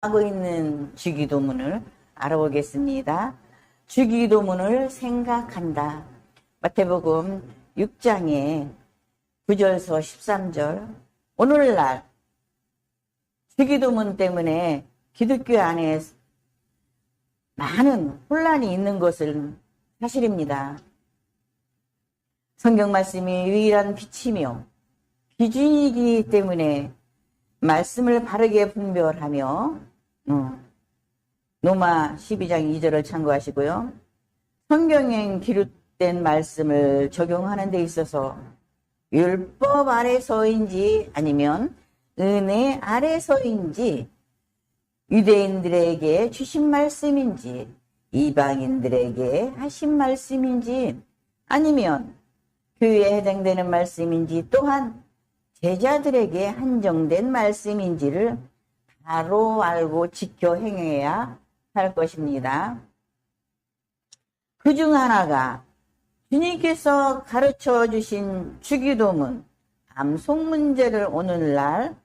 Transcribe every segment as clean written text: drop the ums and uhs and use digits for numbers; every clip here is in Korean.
하고 있는 주기도문을 알아보겠습니다. 주기도문을 생각한다. 마태복음 6장의 9절서 13절. 오늘날 주기도문 때문에 기독교 안에 많은 혼란이 있는 것은 사실입니다. 성경 말씀이 유일한 빛이며 기준이기 때문에 말씀을 바르게 분별하며 로마 12장 2절을 참고하시고요. 성경에 기록된 말씀을 적용하는 데 있어서 율법 아래서인지 아니면 은혜 아래서인지, 유대인들에게 주신 말씀인지 이방인들에게 하신 말씀인지 아니면 교회에 해당되는 말씀인지 또한 제자들에게 한정된 말씀인지를 바로 알고 지켜 행해야 할 것입니다. 그 중 하나가 주님께서 가르쳐 주신 주기도문, 암송 문제를 오늘날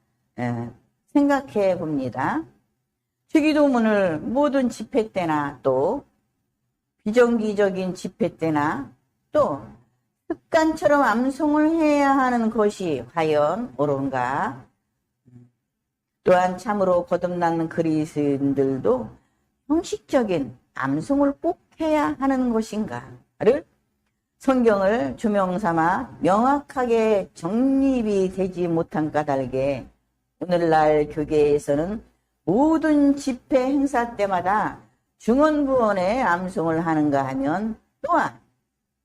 생각해 봅니다. 주기도문을 모든 집회 때나 또 비정기적인 집회 때나 또 습관처럼 암송을 해야 하는 것이 과연 옳은가? 또한 참으로 거듭나는 그리스도인들도 형식적인 암송을 꼭 해야 하는 것인가를 성경을 조명삼아 명확하게 정립이 되지 못한 까닭에 오늘날 교계에서는 모든 집회 행사 때마다 중언부언의 암송을 하는가 하면 또한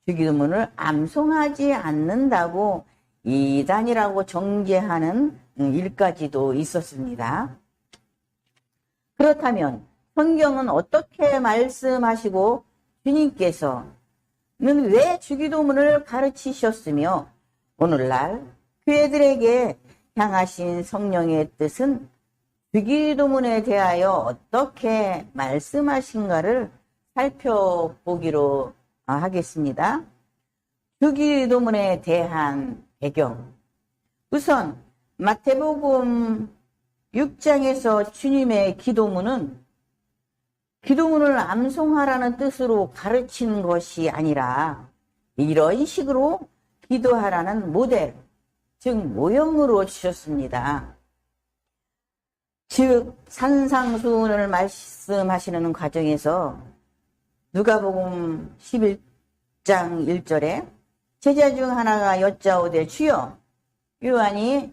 주기도문을 암송하지 않는다고 이단이라고 정죄하는 일까지도 있었습니다. 그렇다면 성경은 어떻게 말씀하시고 주님께서는 왜 주기도문을 가르치셨으며 오늘날 교회들에게 향하신 성령의 뜻은 주기도문에 대하여 어떻게 말씀하신가를 살펴보기로 하겠습니다. 주기도문에 대한 배경. 우선 마태복음 6장에서 주님의 기도문은 기도문을 암송하라는 뜻으로 가르친 것이 아니라 이런 식으로 기도하라는 모델, 즉 모형으로 주셨습니다. 즉 산상수훈을 말씀하시는 과정에서 누가복음 11장 1절에 제자 중 하나가 여짜오되 주여, 요한이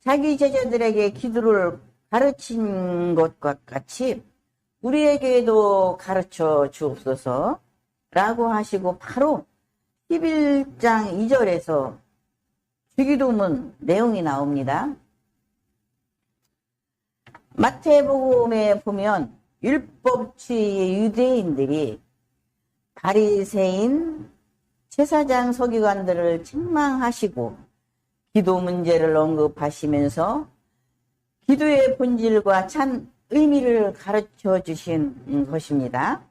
자기 제자들에게 기도를 가르친 것과 같이 우리에게도 가르쳐 주옵소서 라고 하시고 바로 11장 2절에서 주기도문 내용이 나옵니다. 마태복음에 보면 율법주의 유대인들이 바리새인 제사장 서기관들을 책망하시고 기도 문제를 언급하시면서 기도의 본질과 참 의미를 가르쳐 주신 것입니다.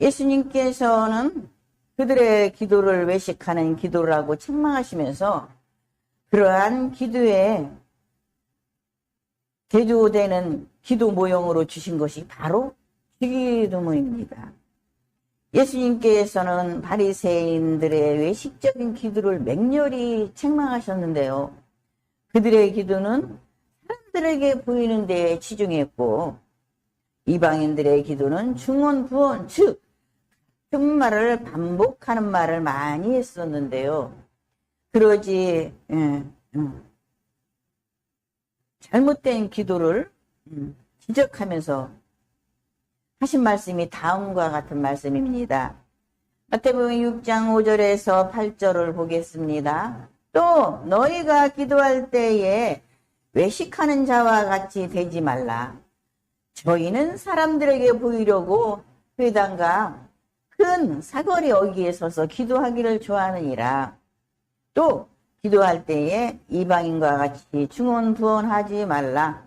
예수님께서는 그들의 기도를 외식하는 기도라고 책망하시면서 그러한 기도에 대조되는 기도 모형으로 주신 것이 바로 주기도문입니다. 예수님께서는 바리새인들의 외식적인 기도를 맹렬히 책망하셨는데요. 그들의 기도는 사람들에게 보이는 데에 치중했고 이방인들의 기도는 중언부언, 즉 같은 말을 반복하는 말을 많이 했었는데요. 그러지 잘못된 기도를 지적하면서 하신 말씀이 다음과 같은 말씀입니다. 마태복음 6장 5절에서 8절을 보겠습니다. 또 너희가 기도할 때에 외식하는 자와 같이 되지 말라. 저희는 사람들에게 보이려고 회당과 큰 사거리 어귀에 서서 기도하기를 좋아하느니라. 또 기도할 때에 이방인과 같이 중언부언하지 말라.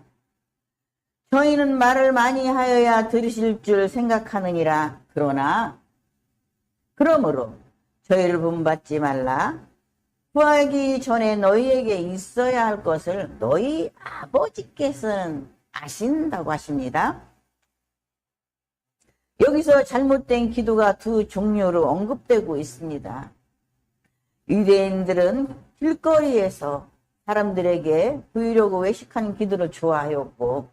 저희는 말을 많이 하여야 들으실 줄 생각하느니라. 그러므로 저희를 본받지 말라. 구하기 전에 너희에게 있어야 할 것을 너희 아버지께서는 아신다고 하십니다. 여기서 잘못된 기도가 두 종류로 언급되고 있습니다. 유대인들은 길거리에서 사람들에게 보이려고 외식하는 기도를 좋아하였고,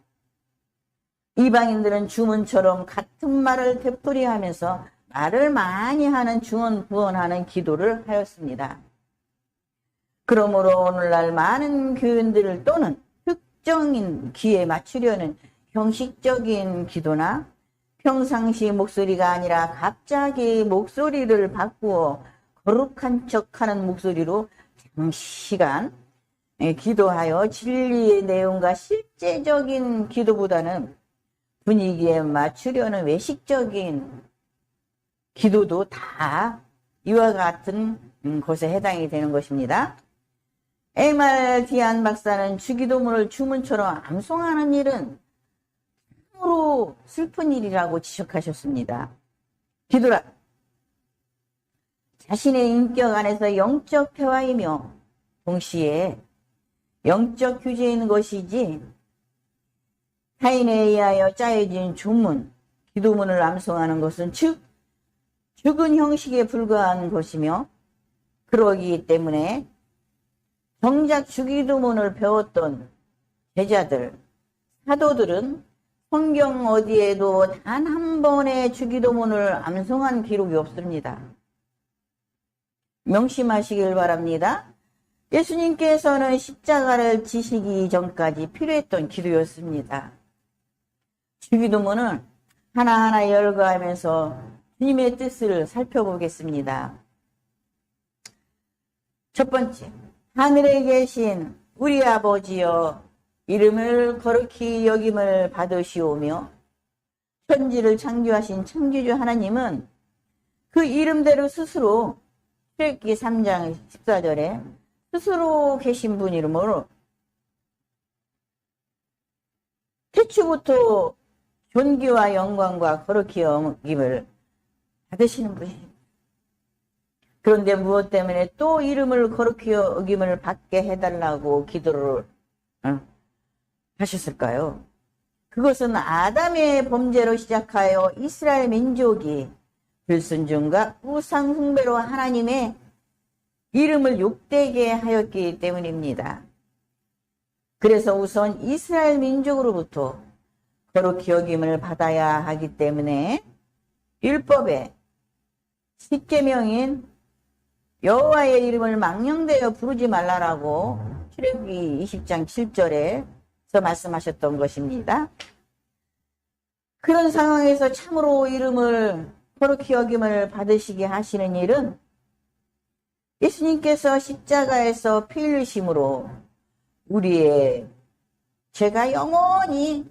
이방인들은 주문처럼 같은 말을 되풀이하면서 말을 많이 하는 중언부언하는 기도를 하였습니다. 그러므로 오늘날 많은 교인들 또는 특정인 기에 맞추려는 형식적인 기도나 평상시 목소리가 아니라 갑자기 목소리를 바꾸어 거룩한 척하는 목소리로 장시간 기도하여 진리의 내용과 실제적인 기도보다는 분위기에 맞추려는 외식적인 기도도 다 이와 같은 것에 해당이 되는 것입니다. 에말 디안 박사는 주기도문을 주문처럼 암송하는 일은 참으로 슬픈 일이라고 지적하셨습니다. 기도란 자신의 인격 안에서 영적 대화이며 동시에 영적 규제인 것이지 타인에 의하여 짜여진 조문, 기도문을 암송하는 것은 즉 죽은 형식에 불과한 것이며, 그러기 때문에 정작 주기도문을 배웠던 제자들, 사도들은 성경 어디에도 단 한 번의 주기도문을 암송한 기록이 없습니다. 명심하시길 바랍니다. 예수님께서는 십자가를 지시기 전까지 필요했던 기도였습니다. 주기도문은 하나하나 열거하면서 주님의 뜻을 살펴보겠습니다. 첫 번째, 하늘에 계신 우리 아버지여, 이름을 거룩히 여김을 받으시오며, 천지를 창조하신 창조주 하나님은 그 이름대로 스스로 출애굽기 3장 14절에 스스로 계신 분이므로 태초부터 존귀와 영광과 거룩히 여김을 받으시는 분입니다. 그런데 무엇 때문에 또 이름을 거룩히 여김을 받게 해달라고 기도를 하셨을까요? 그것은 아담의 범죄로 시작하여 이스라엘 민족이 불순종과 우상 숭배로 하나님의 이름을 욕되게 하였기 때문입니다. 그래서 우선 이스라엘 민족으로부터 거룩히 여김을 받아야 하기 때문에 율법의 10계명인 여호와의 이름을 망령되어 부르지 말라라고 출애굽기 20장 7절에서 말씀하셨던 것입니다. 그런 상황에서 참으로 이름을 거룩히 여김을 받으시게 하시는 일은 예수님께서 십자가에서 피 흘리심으로 우리의 죄가 영원히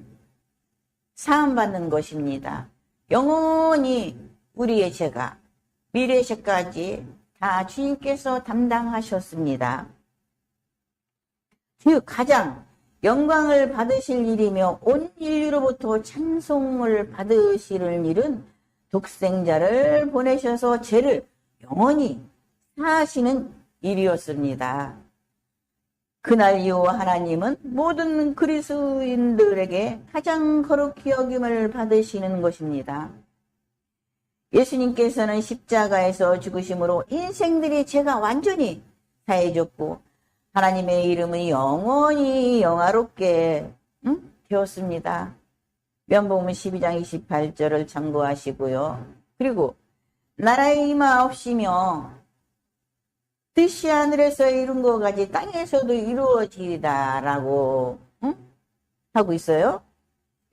사함받는 것입니다. 영원히 우리의 죄가 미래 죄까지 다 주님께서 담당하셨습니다. 즉 가장 영광을 받으실 일이며 온 인류로부터 찬송을 받으실 일은 독생자를 보내셔서 죄를 영원히 사하시는 일이었습니다. 그날 이후 하나님은 모든 그리스도인들에게 가장 거룩히 여김을 받으시는 것입니다. 예수님께서는 십자가에서 죽으심으로 인생들의 죄가 완전히 사해졌고 하나님의 이름은 영원히 영화롭게 되었습니다. 면복음 12장 28절을 참고하시고요. 그리고 나라의 임하옵시며 뜻이 하늘에서 이룬 것 같이 땅에서도 이루어지리다라고 하고 있어요.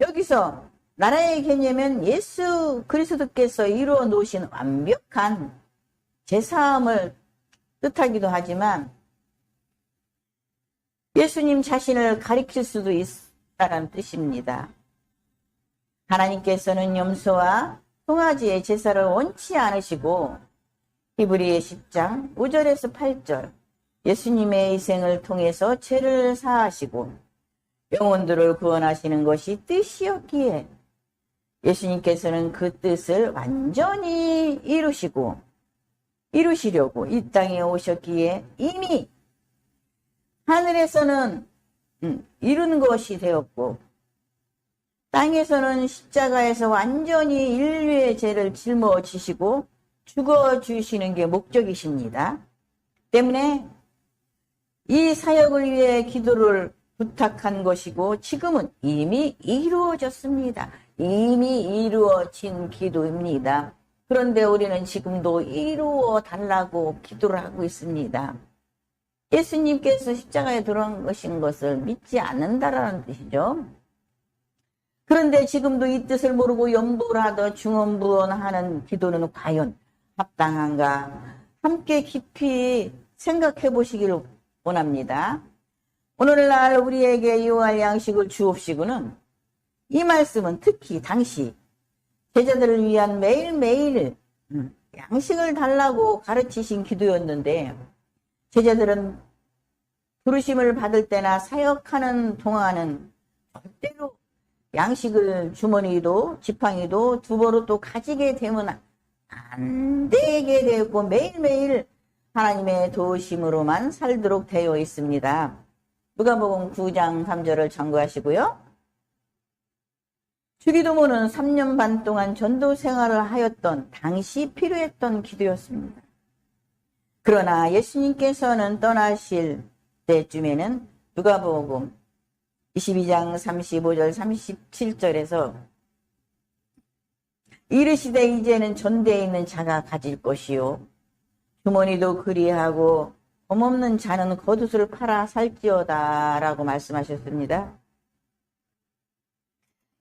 여기서 나라의 개념은 예수 그리스도께서 이루어 놓으신 완벽한 제사함을 뜻하기도 하지만 예수님 자신을 가리킬 수도 있다는 뜻입니다. 하나님께서는 염소와 송아지의 제사를 원치 않으시고 히브리 10장 5절에서 8절 예수님의 희생을 통해서 죄를 사하시고 영혼들을 구원하시는 것이 뜻이었기에 예수님께서는 그 뜻을 완전히 이루시려고 이 땅에 오셨기에 이미 하늘에서는 이룬 것이 되었고 땅에서는 십자가에서 완전히 인류의 죄를 짊어지시고 죽어주시는 게 목적이십니다. 때문에 이 사역을 위해 기도를 부탁한 것이고 지금은 이미 이루어졌습니다. 이미 이루어진 기도입니다. 그런데 우리는 지금도 이루어 달라고 기도를 하고 있습니다. 예수님께서 십자가에 돌아가신 것을 믿지 않는다라는 뜻이죠. 그런데 지금도 이 뜻을 모르고 염불하더 중언부언하는 기도는 과연 합당한가? 함께 깊이 생각해 보시기를 원합니다. 오늘날 우리에게 요할 양식을 주옵시고는 이 말씀은 특히 당시 제자들을 위한 매일매일 양식을 달라고 가르치신 기도였는데 제자들은 부르심을 받을 때나 사역하는 동안은 절대로 양식을 주머니도 지팡이도 두보로 가지게 되면 안 되게 되었고 매일매일 하나님의 도우심으로만 살도록 되어 있습니다. 누가복음 9장 3절을 참고하시고요. 주기도문은 3년 반 동안 전도 생활을 하였던 당시 필요했던 기도였습니다. 그러나 예수님께서는 떠나실 때쯤에는 누가복음 22장 35절 37절에서 이르시되 이제는 전대에 있는 자가 가질 것이요 주머니도 그리하고 범없는 자는 겉옷을 팔아 살지어다 라고 말씀하셨습니다.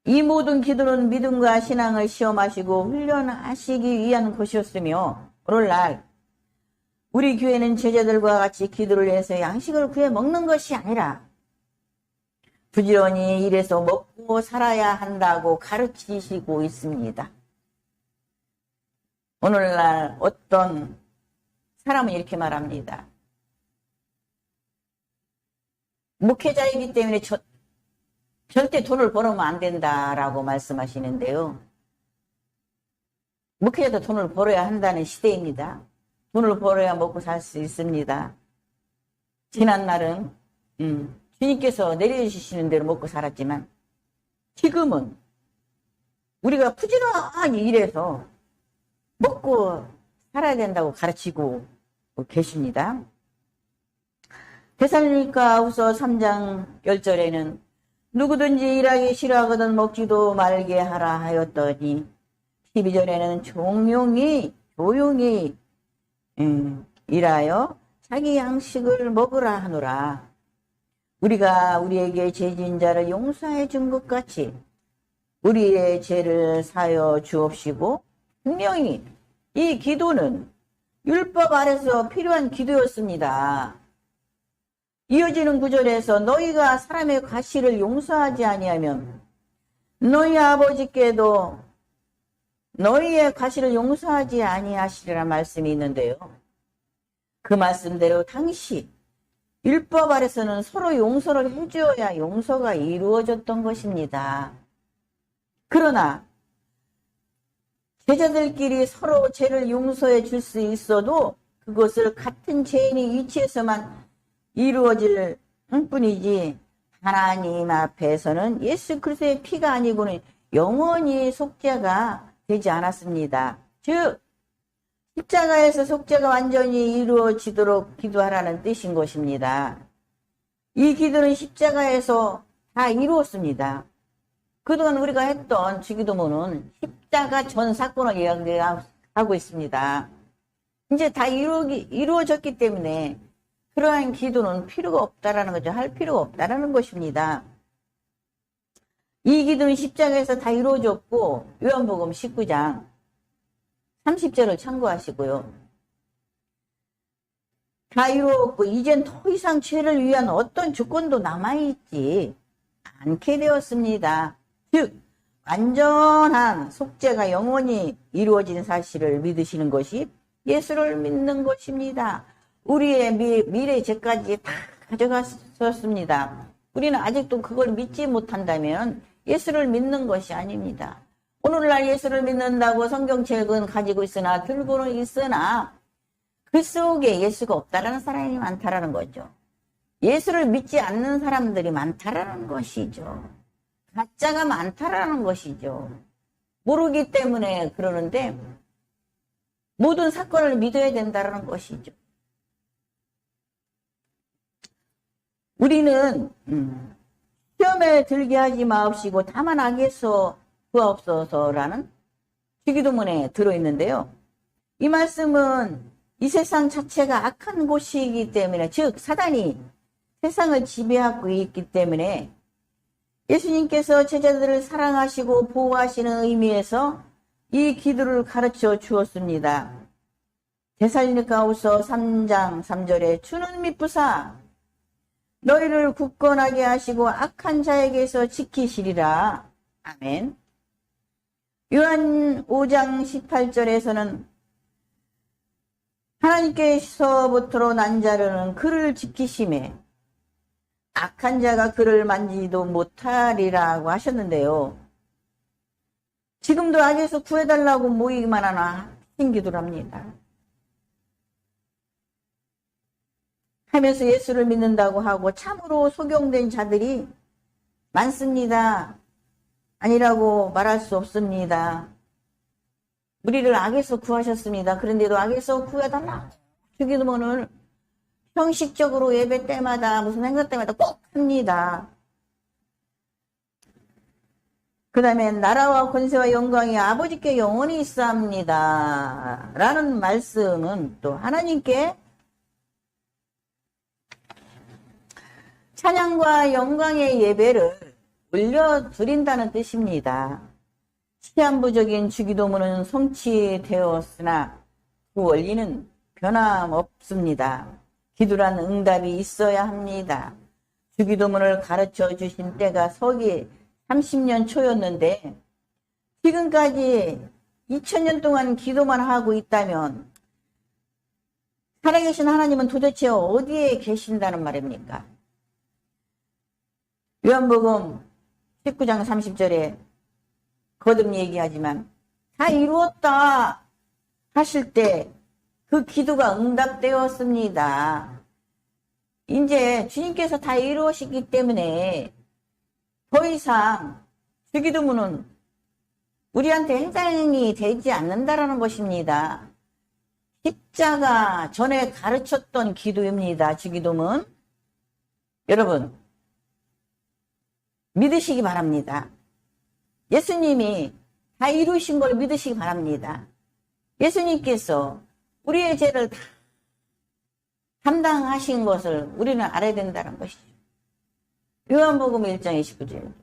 이 모든 기도는 믿음과 신앙을 시험하시고 훈련하시기 위한 것이었으며 오늘날 우리 교회는 제자들과 같이 기도를 해서 양식을 구해 먹는 것이 아니라 부지런히 일해서 먹고 살아야 한다고 가르치시고 있습니다. 오늘날 어떤 사람은 이렇게 말합니다. 목회자이기 때문에 절대 돈을 벌으면 안 된다라고 말씀하시는데요. 목회자도 돈을 벌어야 한다는 시대입니다. 돈을 벌어야 먹고 살 수 있습니다. 지난날은 주님께서 내려주시는 대로 먹고 살았지만 지금은 우리가 부지런히 일해서 먹고 살아야 된다고 가르치고 계십니다. 데살로니가후서 3장 10절에는 누구든지 일하기 싫어하거든 먹지도 말게 하라 하였더니 12절에는 조용히 일하여 자기 양식을 먹으라 하노라. 우리가 우리에게 죄진 자를 용서해 준 것 같이 우리의 죄를 사여 주옵시고 분명히 이 기도는 율법 아래서 필요한 기도였습니다. 이어지는 구절에서 너희가 사람의 과실을 용서하지 아니하면 너희 아버지께도 너희의 과실을 용서하지 아니하시리라 말씀이 있는데요. 그 말씀대로 당시 율법 아래서는 서로 용서를 해주어야 용서가 이루어졌던 것입니다. 그러나 제자들끼리 서로 죄를 용서해 줄 수 있어도 그것을 같은 죄인의 위치에서만 이루어질 뿐이지 하나님 앞에서는 예수 그리스도의 피가 아니고는 영원히 속죄가 되지 않았습니다. 즉 십자가에서 속죄가 완전히 이루어지도록 기도하라는 뜻인 것입니다. 이 기도는 십자가에서 다 이루었습니다. 그동안 우리가 했던 주기도문은 십자가 전 사건을 이야기하고 있습니다. 이제 다 이루어졌기 때문에 그러한 기도는 필요가 없다라는 거죠. 할 필요가 없다라는 것입니다. 이 기도는 십자가에서 다 이루어졌고 요한복음 19장 30절을 참고하시고요. 다 이루었고 이젠 더 이상 죄를 위한 어떤 조건도 남아있지 않게 되었습니다. 즉 완전한 속죄가 영원히 이루어진 사실을 믿으시는 것이 예수를 믿는 것입니다. 우리의 미래 죄까지 다 가져갔었습니다. 우리는 아직도 그걸 믿지 못한다면 예수를 믿는 것이 아닙니다. 오늘날 예수를 믿는다고 성경책은 가지고 있으나 들고는 있으나 그 속에 예수가 없다라는 사람이 많다라는 거죠. 예수를 믿지 않는 사람들이 많다라는 것이죠. 가짜가 많다라는 것이죠. 모르기 때문에 그러는데 모든 사건을 믿어야 된다는 것이죠. 우리는 시험에 들게 하지 마옵시고 다만 악에서 구하옵소서라는 주기도문에 들어있는데요. 이 말씀은 이 세상 자체가 악한 곳이기 때문에, 즉 사단이 세상을 지배하고 있기 때문에 예수님께서 제자들을 사랑하시고 보호하시는 의미에서 이 기도를 가르쳐 주었습니다. 데살로니가후서 3장 3절에 주는 미쁘사 너희를 굳건하게 하시고 악한 자에게서 지키시리라. 아멘. 요한 5장 18절에서는 하나님께서부터로 난 자로는 그를 지키심에 악한 자가 그를 만지지도 못하리라고 하셨는데요. 지금도 악에서 구해달라고 모이기만 하나 신기도랍니다. 하면서 예수를 믿는다고 하고 참으로 속용된 자들이 많습니다. 아니라고 말할 수 없습니다. 우리를 악에서 구하셨습니다. 그런데도 악에서 구해달라 주기도문을 형식적으로 예배 때마다 무슨 행사 때마다 꼭 합니다. 그 다음에 나라와 권세와 영광이 아버지께 영원히 있사옵니다 라는 말씀은 또 하나님께 찬양과 영광의 예배를 올려드린다는 뜻입니다. 시한부적인 주기도문은 성취되었으나 그 원리는 변함없습니다. 기도란 응답이 있어야 합니다. 주기도문을 가르쳐 주신 때가 서기 30년 초였는데 지금까지 2000년 동안 기도만 하고 있다면 살아계신 하나님은 도대체 어디에 계신다는 말입니까? 요한복음 19장 30절에 거듭 얘기하지만 다 이루었다 하실 때 그 기도가 응답되었습니다. 이제 주님께서 다 이루으시기 때문에 더 이상 주기도문은 우리한테 해당이 되지 않는다라는 것입니다. 십자가 전에 가르쳤던 기도입니다. 주기도문. 여러분 믿으시기 바랍니다. 예수님이 다 이루신 걸 믿으시기 바랍니다. 예수님께서 우리의 죄를 다 담당하신 것을 우리는 알아야 된다는 것이죠. 요한복음 1장 29절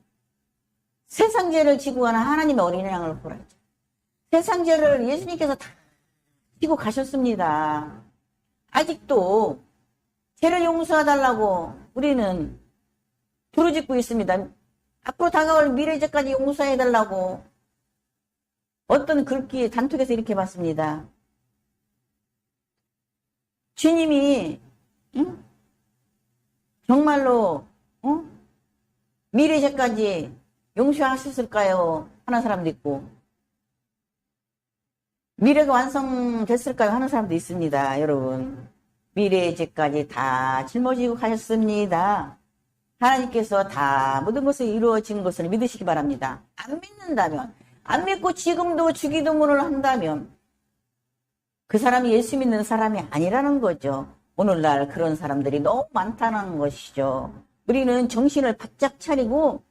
세상 죄를 지고 가는 하나님의 어린 양을 보라. 세상 죄를 예수님께서 다 지고 가셨습니다. 아직도 죄를 용서해달라고 우리는 부르짖고 있습니다. 앞으로 다가올 미래죄까지 용서해달라고 어떤 글귀 단톡에서 이렇게 봤습니다. 주님이 정말로 미래죄까지 용서하셨을까요? 하는 사람도 있고 미래가 완성됐을까요? 하는 사람도 있습니다. 여러분 미래죄까지 다 짊어지고 가셨습니다. 하나님께서 다 모든 것을 이루어진 것을 믿으시기 바랍니다. 안 믿는다면, 안 믿고 지금도 주기도문을 한다면 그 사람이 예수 믿는 사람이 아니라는 거죠. 오늘날 그런 사람들이 너무 많다는 것이죠. 우리는 정신을 바짝 차리고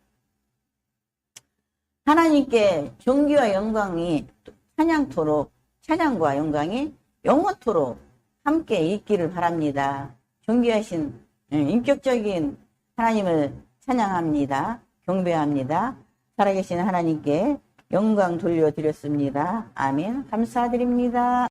하나님께 존귀와 영광이 찬양토록, 찬양과 영광이 영원토록 함께 있기를 바랍니다. 존귀하신 인격적인 하나님을 찬양합니다. 경배합니다. 살아계신 하나님께 영광 돌려드렸습니다. 아멘. 감사드립니다.